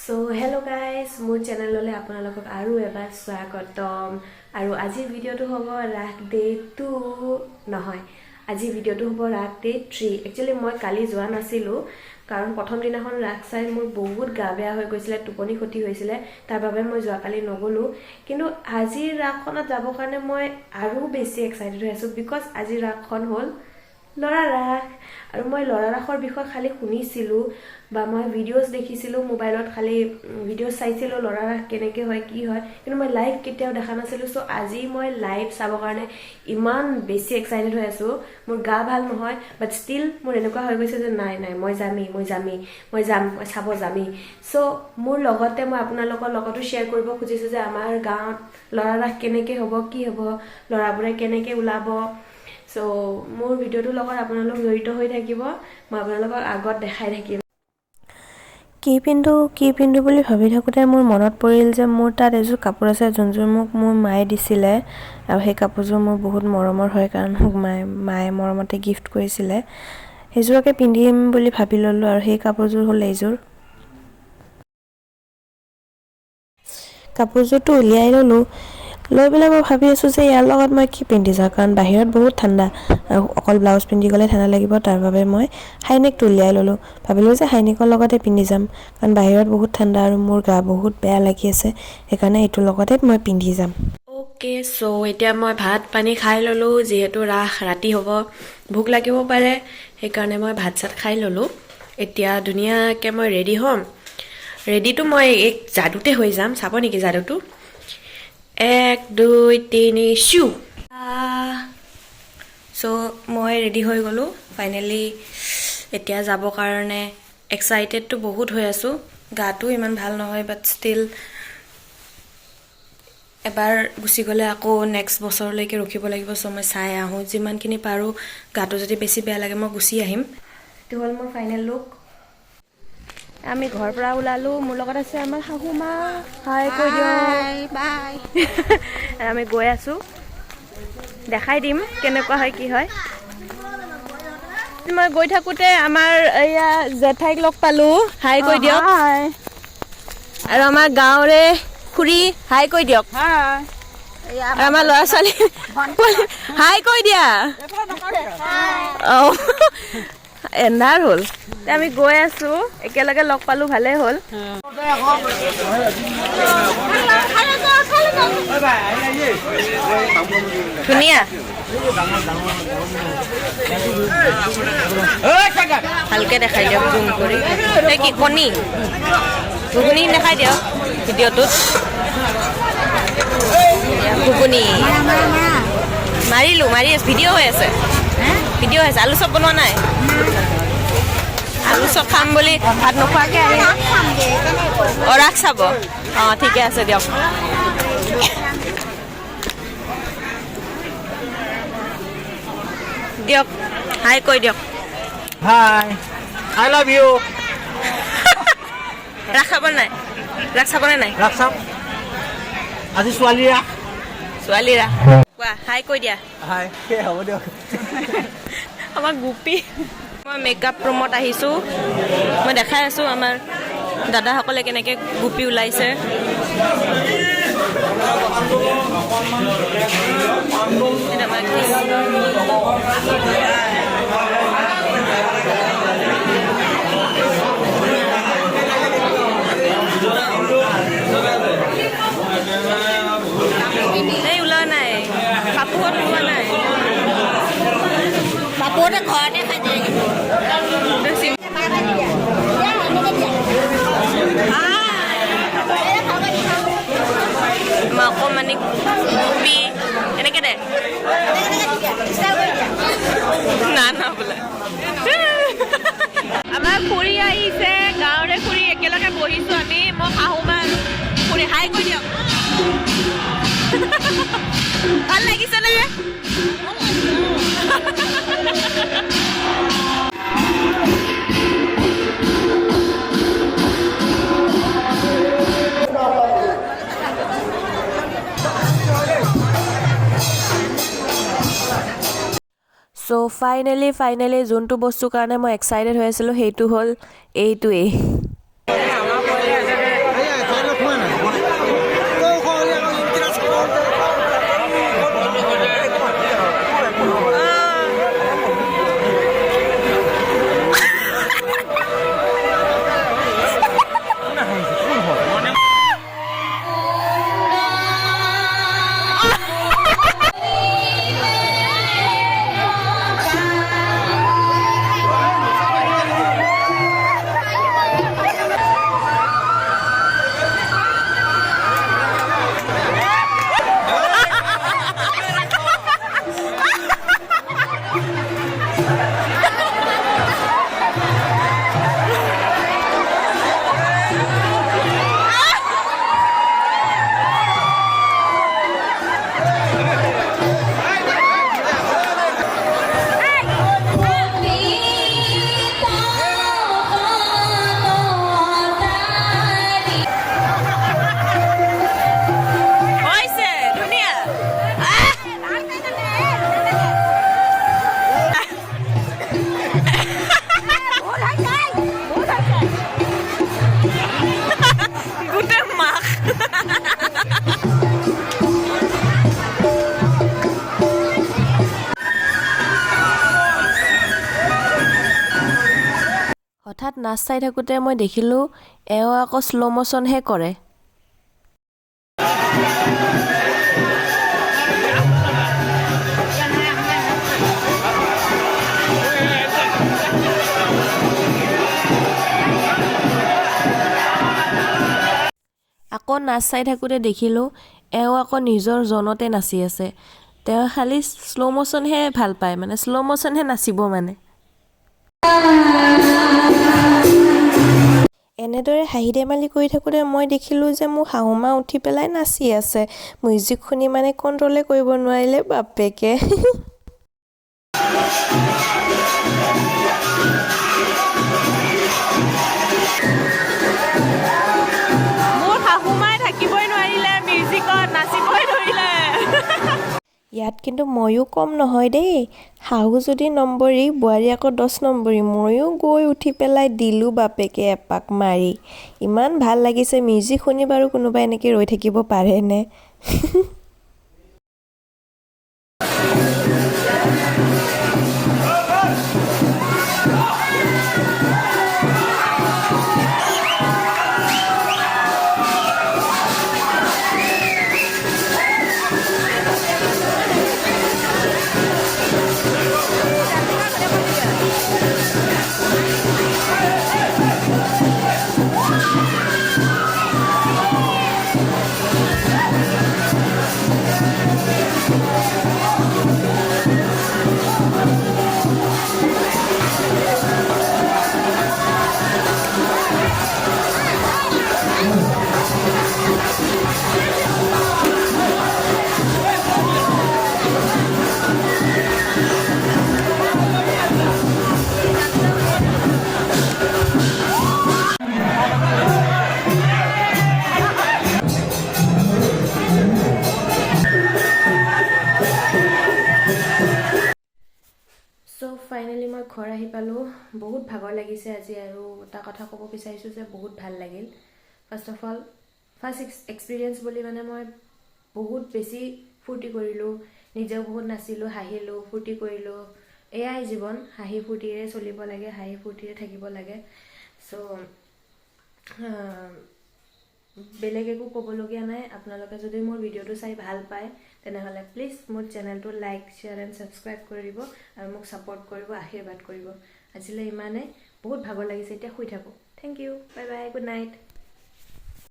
So hello guys, মোৰ চেনেললৈ আপোনালোকক আৰু এবাৰ স্বাগতম আৰু আজিৰ ভিডিঅ'টো হ'ব ৰাখ ডে 2 নহয় আজি ভিডিঅ'টো হ'ব ৰাখ ডে 3 একচুয়ালি মই কালি যোৱা নাছিলো কাৰণ প্ৰথম দিনাখন ৰাখ চাই মোৰ বহুত গা বেয়া হৈ গৈছিল টোপনি ক্ষতি হৈছিল তাৰ বাবে মই যোৱা কালি নগলো কিন্তু আজি ৰাখখনত যাব কাৰণে মই আৰু বেছি এক্সাইটেড হৈ আছো বিকজ আজি ৰাখখন হ'ল লৰা ৰাখ আৰু মই লৰা ৰাখৰ বিষয় খালি শুনিছিলো বা মই ভিডিওস দেখিছিলো মোবাইলত খালি ভিডিও চাইছিলো লৰা ৰাখ কেনেকে হয় কি হয় কিন্তু মই লাইভ কেতিয়াও দেখা নাছিলো সো আজি মই লাইভ চাব কাৰণে ইমান বেছি এক্সাইটেড হৈ আছো মোৰ গা ভাল নহয় বাট ষ্টিল মোৰ এনেকুৱা হৈ গৈছে যে নাই নাই মই চাব যামি সো মোৰ লগতে মই আপোনালোকৰ লগতো শেয়াৰ কৰিব খুজিছো যে আমাৰ গাঁৱত লৰা ৰাখ কেনেকে হ'ব কি হ'ব লৰাবোৰে কেনেকে ওলাব সো মোৰ ভিডিওটো লগত আপোনালোক জড়িত হৈ থাকিব মই আপোনালোকক আগত দেখাই থাকিম কি পিন্ধু বুলি ভাবি থাকোতে মোৰ মনত পৰিল যে মোৰ তাত এযোৰ কাপোৰ আছে যোনযোৰ মোক মোৰ মায়ে দিছিলে আৰু সেই কাপোৰযোৰ মোৰ বহুত মৰমৰ হয় কাৰণ মোক মায়ে মৰমতে গিফট কৰিছিলে সেইযোৰকে পিন্ধিম বুলি ভাবি ললো আৰু সেই কাপোৰযোৰ হ'ল এইযোৰ কাপোৰযোৰটো উলিয়াই ললো লৈ পেলাই মই ভাবি আছো যে ইয়াৰ লগত মই কি পিন্ধি যাওঁ কাৰণ বাহিৰত বহুত ঠাণ্ডা আৰু অকল ব্লাউজ পিন্ধি গলে ঠাণ্ডা লাগিব তাৰ বাবে মই হাইনেকটো উলিয়াই ললো ভাবিলো যে হাইনেকৰ লগতে পিন্ধি যাম কাৰণ বাহিৰত বহুত ঠাণ্ডা আৰু মোৰ গা বহুত বেয়া লাগি আছে সেইকাৰণে এইটো লগতে মই পিন্ধি যাম ওকে সো এতিয়া মই ভাত পানী খাই ললো যেহেতু ৰাতি হ'ব ভোক লাগিব পাৰে সেইকাৰণে মই ভাত চাত খাই ললো এতিয়া ধুনীয়াকৈ মই ৰেডি হ'ম ৰেডিটো মই এক জাদুতে হৈ যাম চাব নেকি জাদুটো 1 2 3 শু সো মই ৰেডি হৈ গলো ফাইনালি এতিয়া যাব কাৰণে এক্সাইটেডটো বহুত হৈ আছো গাটো ইমান ভাল নহয় বাট ষ্টিল এবাৰ গুছি গলে আকৌ নেক্সট বছৰলৈকে ৰখিব লাগিব সো মই চাই আহো যিমানখিনি পাৰো গাটো যদি বেছি বেয়া লাগে মই গুছি আহিম এটো হ'ল মোৰ ফাইনেল লুক আমি ঘৰ পৰা ওলালো মোৰ লগত আছে আমাৰ শাহুমা হাই কৈ দিও বাই আমি গৈ আছো দেখাই দিম কেনেকুৱা হয় কি হয় মই গৈ থাকোতে আমাৰ এয়া জেঠাইক লগ পালো হাই কৈ দিয়ক আৰু আমাৰ গাঁৱৰে খুৰী হাই কৈ দিয়ক আৰু আমাৰ ল'ৰা ছোৱালী হাই কৈ দিয়া এন্ধাৰ হ'ল আমি গৈ আছো একেলগে লগ পালো ভালে হ'ল ধুনীয়া ভালকে দেখাই দিয়ক জুম কৰি কি কণী ঘুগুনি দেখাই দিয়ক ভিডিঅ'টোত ঘুগুনি মাৰি আছে ভিডিঅ' হৈ আছে আলু চপ বনোৱা নাই আলু চপ খাম বুলি ভাত নোখোৱাকে ৰাখ চাব ঠিকে আছে দিয়ক দিয়ক হাই কৈ দিয়ক হাই আই লাভ ইউ ৰাখ চাবনে নাই ৰাখ চাম আজি ছোৱালী ৰাখ কোৱা হাই কৈ দিয়া হাই হ'ব দিয়ক আমাৰ গুপি মই মেকআপ ৰুমত আহিছো মই দেখাই আছো আমাৰ দাদাসকলে কেনেকে গুপি ওলাইছে ওলোৱা নাই কাপোৰত ওলোৱা নাই কাপোৰতে ঘৰতে খাই দিয়ে অকণমানি গুপি এনেকে দে না বোলে আমাৰ খুৰী আহিছে গাঁৱৰে খুৰী একেলগে বহিছো আমি মই শাহুমা খুৰী হাই কৈ দিয়ক ভাল লাগিছে নে সো ফাইনেলি যোনটো বস্তুৰ কাৰণে মই এক্সাইটেড হৈ আছিলো সেইটো হ'ল এইটোৱেই নাচ চাই থাকোঁতে মই দেখিলোঁ এওঁ আকৌ শ্ল' মোশ্যনহে কৰে। আকৌ নাচ চাই থাকোঁতে দেখিলোঁ এওঁ আকৌ নিজৰ জনতে নাচি আছে। তেওঁ খালি শ্ল' মোশ্যনহে ভাল পায়, মানে শ্ল' মোশ্যনহে নাচিব মানে। এনেদৰে হাঁহি ধেমালি কৰি থাকোঁতে মই দেখিলোঁ যে মোৰ শাহুমা উঠি পেলাই নাচি আছে। মিউজিক শুনি মানে কণ্ট্ৰলে কৰিব নোৱাৰিলে বাপেকে। মোৰ শাহুমাই থাকিবই নোৱাৰিলে, মিউজিকত নাচিবই ধৰিলে। ইয়াত কিন্তু ময়ো কম নহয় দেই। শাহু যদি নম্বৰী, বোৱাৰী আকৌ 10 নম্বৰী। ময়ো গৈ উঠি পেলাই দিলোঁ বাপেকে এপাক মাৰি। ইমান ভাল লাগিছে, মিউজিক শুনি বাৰু কোনোবাই এনেকৈ ৰৈ থাকিব পাৰেনে? চ' ফাইনেলি মই ঘৰ আহি পালোঁ। বহুত ভাগৰ লাগিছে আজি, আৰু এটা কথা ক'ব বিচাৰিছোঁ যে বহুত ভাল লাগিল। First of all first experience বুলি মানে মই বহুত বেছি ফূৰ্তি কৰিলোঁ, নিজেও বহুত নাচিলোঁ, হাঁহিলোঁ, ফূৰ্তি কৰিলোঁ। এয়াই জীৱন, হাঁহি ফূৰ্তিৰে চলিব লাগে, হাঁহি ফূৰ্তিৰে থাকিব লাগে। চ' বেলেগ একো ক'বলগীয়া নাই। আপোনালোকে যদি মোৰ ভিডিঅ'টো চাই ভাল পায় তেনেহ'লে প্লিজ মোৰ চেনেলটো লাইক, শ্বেয়াৰ এণ্ড ছাবস্ক্ৰাইব কৰি দিব, আৰু মোক ছাপোৰ্ট কৰিব, আশীৰ্বাদ কৰিব। আজিলৈ ইমানে। বহুত ভাগৰ লাগিছে, এতিয়া শুই থাকোঁ। Thank you, bye bye, good night.